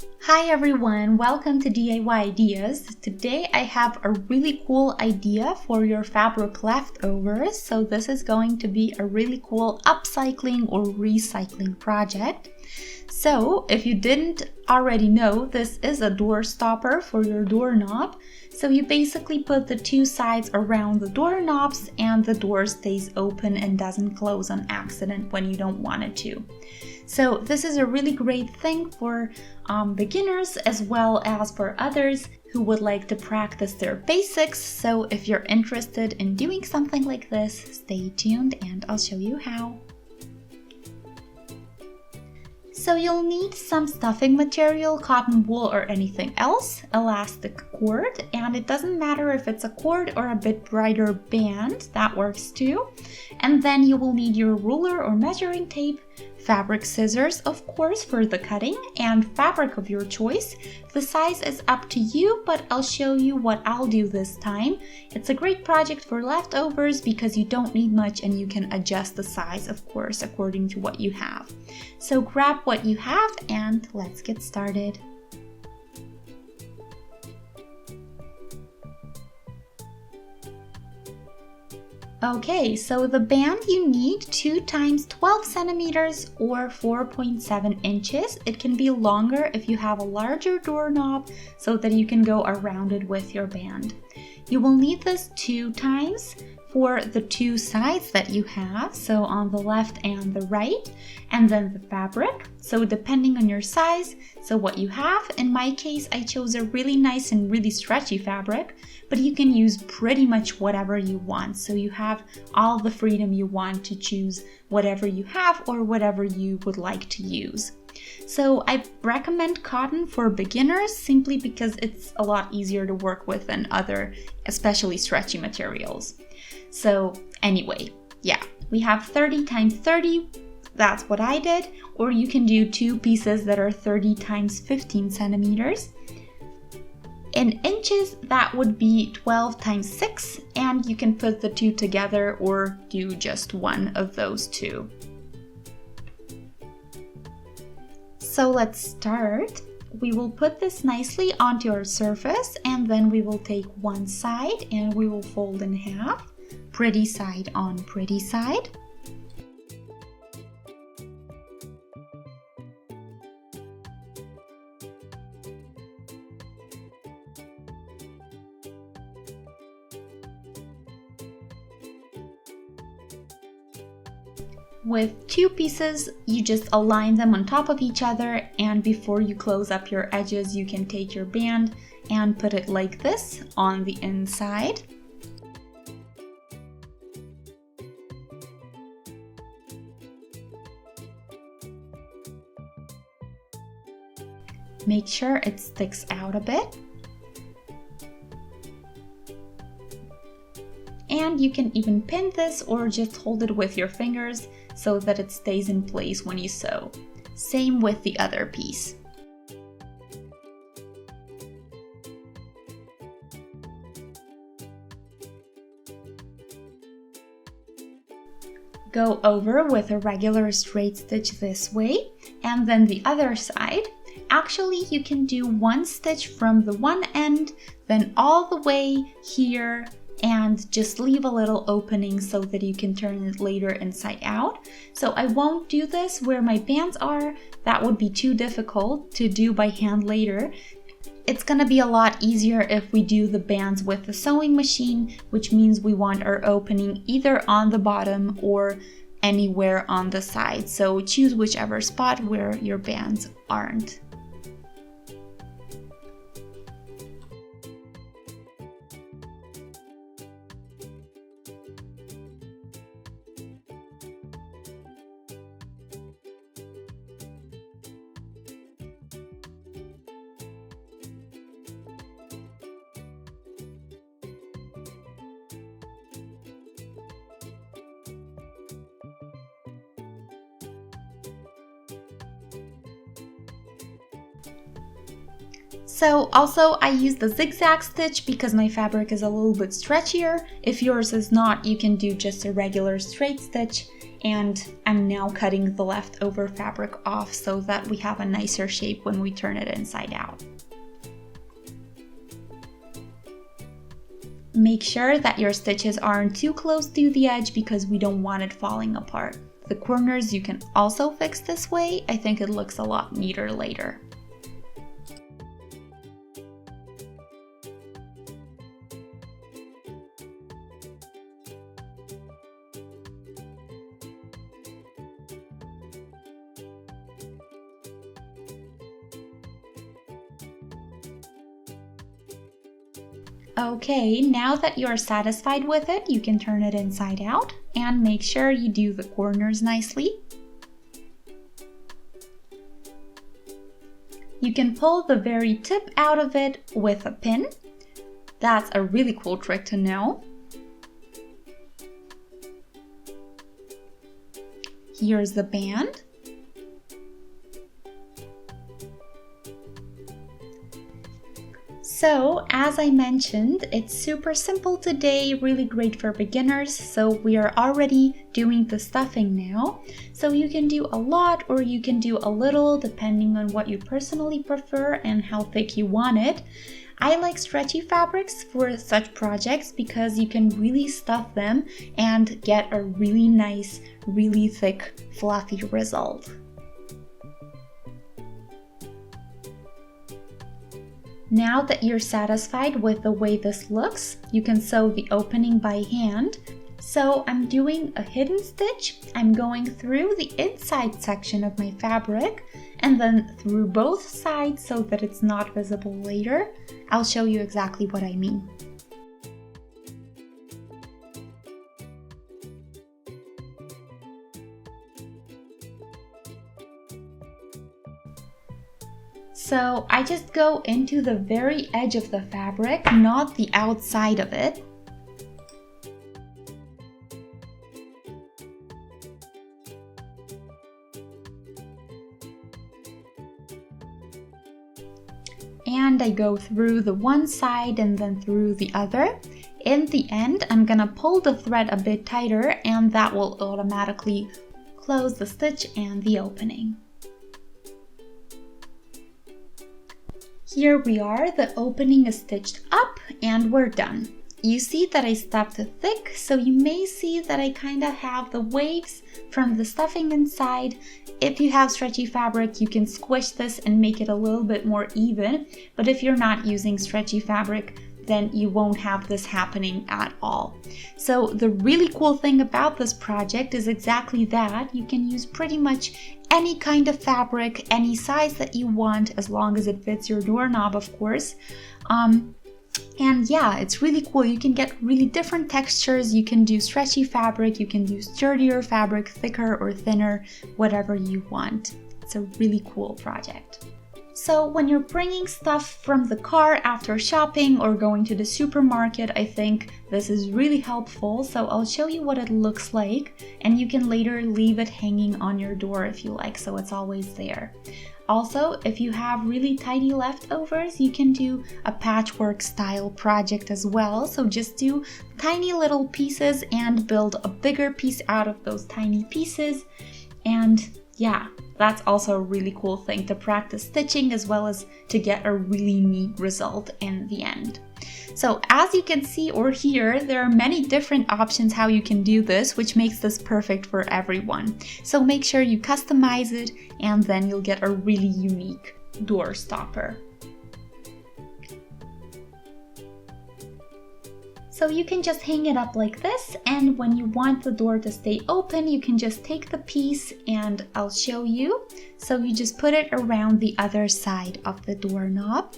Hi everyone, welcome to DIY Ideas. Today I have a really cool idea for your fabric leftovers. So this is going to be a really cool upcycling or recycling project. So if you didn't already know, this is a door stopper for your doorknob. So you basically put the two sides around the doorknobs and the door stays open and doesn't close on accident when you don't want it to. So this is a really great thing for beginners as well as for others who would like to practice their basics. So if you're interested in doing something like this, stay tuned and I'll show you how. So you'll need some stuffing material, cotton wool or anything else, elastic cord, and it doesn't matter if it's a cord or a bit brighter band, that works too. And then you will need your ruler or measuring tape, fabric scissors, of course, for the cutting, and fabric of your choice. The size is up to you, but I'll show you what I'll do this time. It's a great project for leftovers because you don't need much and you can adjust the size, of course, according to what you have. So grab what you have and let's get started. Okay, so the band you need 2 times 12 centimeters or 4.7 inches. It can be longer if you have a larger doorknob so that you can go around it with your band. You will need this 2 times for the two sides that you have, so on the left and the right, and then the fabric, so depending on your size, so what you have. In my case, I chose a really nice and really stretchy fabric, but you can use pretty much whatever you want, so you have all the freedom you want to choose whatever you have or whatever you would like to use. So I recommend cotton for beginners simply because it's a lot easier to work with than other, especially stretchy materials. So anyway, yeah, we have 30 times 30, that's what I did, or you can do 2 pieces that are 30 times 15 centimeters. In inches, that would be 12 times 6, and you can put the two together or do just one of those two. So let's start. We will put this nicely onto our surface and then we will take one side and we will fold in half. Pretty side on pretty side. With 2 pieces, you just align them on top of each other, and before you close up your edges, you can take your band and put it like this on the inside. Make sure it sticks out a bit. And you can even pin this or just hold it with your fingers so that it stays in place when you sew. Same with the other piece. Go over with a regular straight stitch this way, and then the other side. Actually, you can do 1 stitch from the one end, then all the way here, and just leave a little opening so that you can turn it later inside out. So I won't do this where my bands are. That would be too difficult to do by hand later. It's gonna be a lot easier if we do the bands with the sewing machine, which means we want our opening either on the bottom or anywhere on the side. So choose whichever spot where your bands aren't. So also I use the zigzag stitch because my fabric is a little bit stretchier. If yours is not, you can do just a regular straight stitch. and I'm now cutting the leftover fabric off so that we have a nicer shape when we turn it inside out. Make sure that your stitches aren't too close to the edge because we don't want it falling apart. The corners you can also fix this way. I think it looks a lot neater later. Okay, now that you're satisfied with it, you can turn it inside out and make sure you do the corners nicely. You can pull the very tip out of it with a pin. That's a really cool trick to know. Here's the band. So, as I mentioned, it's super simple today, really great for beginners. So we are already doing the stuffing now. So you can do a lot or you can do a little depending on what you personally prefer and how thick you want it. I like stretchy fabrics for such projects because you can really stuff them and get a really nice, really thick, fluffy result. Now that you're satisfied with the way this looks, you can sew the opening by hand. So I'm doing a hidden stitch. I'm going through the inside section of my fabric and then through both sides so that it's not visible later. I'll show you exactly what I mean. So I just go into the very edge of the fabric, not the outside of it. And I go through the one side and then through the other. In the end, I'm gonna pull the thread a bit tighter and that will automatically close the stitch and the opening. Here we are, the opening is stitched up and we're done. You see that I stuffed it thick, so you may see that I kind of have the waves from the stuffing inside. If you have stretchy fabric, you can squish this and make it a little bit more even, but if you're not using stretchy fabric, then you won't have this happening at all. So the really cool thing about this project is exactly that. You can use pretty much any kind of fabric, any size that you want, as long as it fits your doorknob, of course. And yeah, it's really cool. You can get really different textures. You can do stretchy fabric, you can do sturdier fabric, thicker or thinner, whatever you want. It's a really cool project. So when you're bringing stuff from the car after shopping or going to the supermarket, I think this is really helpful. So I'll show you what it looks like, and you can later leave it hanging on your door if you like, so it's always there. Also, if you have really tiny leftovers, you can do a patchwork style project as well. So just do tiny little pieces and build a bigger piece out of those tiny pieces. And yeah, that's also a really cool thing to practice stitching as well as to get a really neat result in the end. So as you can see or hear, there are many different options how you can do this, which makes this perfect for everyone. So make sure you customize it and then you'll get a really unique door stopper. So you can just hang it up like this, and when you want the door to stay open, you can just take the piece and I'll show you. So you just put it around the other side of the doorknob.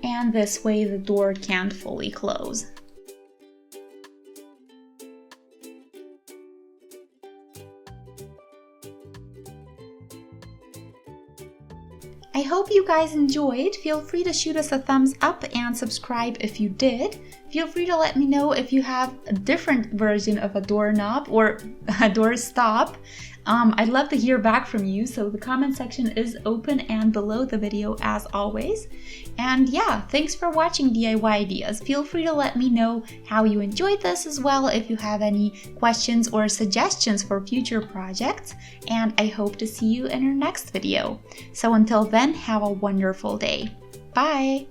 And this way the door can't fully close. I hope you guys enjoyed. Feel free to shoot us a thumbs up and subscribe if you did. Feel free to let me know if you have a different version of a doorknob or a door stop. I'd love to hear back from you, so the comment section is open and below the video as always. And yeah, thanks for watching DIY Ideas. Feel free to let me know how you enjoyed this as well if you have any questions or suggestions for future projects, and I hope to see you in our next video. So until then, have a wonderful day. Bye!